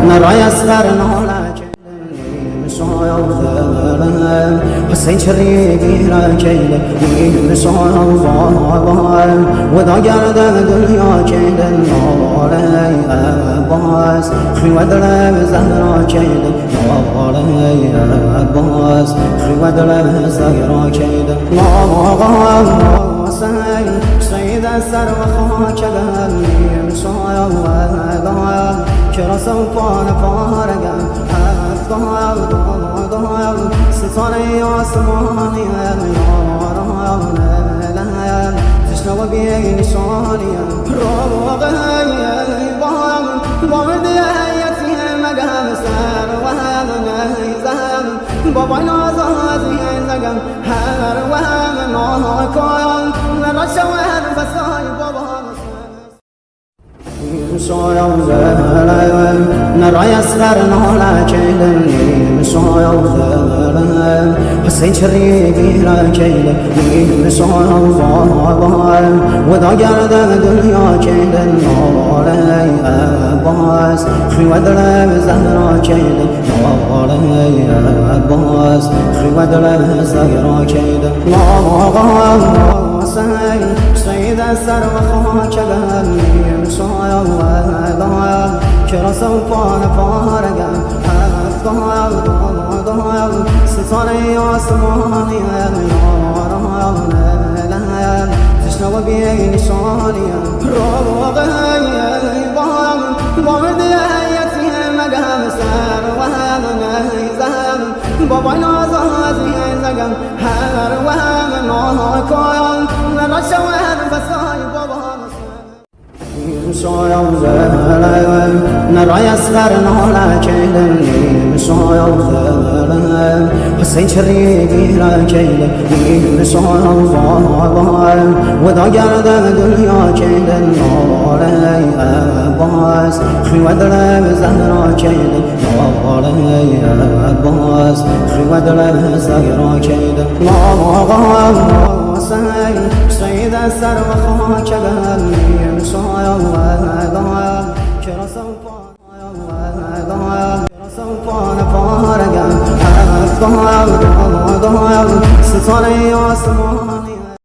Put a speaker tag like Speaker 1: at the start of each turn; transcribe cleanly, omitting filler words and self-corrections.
Speaker 1: نرای اسقر نالک حسین چریگی را کیل ودا گرده دنیا کیل ناله عباس خیوه دل زهرا کیل ناله عباس خیوه دل زهرا کیل ناله سید سر و خاک دلیم شاید چرا سوپان پارگم هفتایم ستاره آسمانی یارانه تشنه و بیه نشانیم روغی بامد یتیم مگم سر و هم نیزم بابای نازازی زگم هر و هم ناکایم نرشوهر بسای بابا نرای اسقر نالک دلیم حسین چریگی را کیل ودا گرده دنیا کیل ناله عباس خیوه دل زهرا کیل ناله عباس خیوه دل زهرا کیل سید سر و خاک دلیم چرا سوپان پارگم هفتایم ستاره آسمانی یارانه تشنه و بیه نشانیم روغی بامد یتیم مگم سر و هم نیزم بابای نازازی زگم هر و هم ناکایم نرشوهر بسای بابا نرای اسقر نالک دلیم حسین چریگی را کیل ودا گرده دنیا کیل ناله عباس خیوه دل زهرا کیل ناله عباس خیوه دل زهرا کیل سید سر و خاک دلیم چرا سوپان پارگم هفتایم ستاره آسمان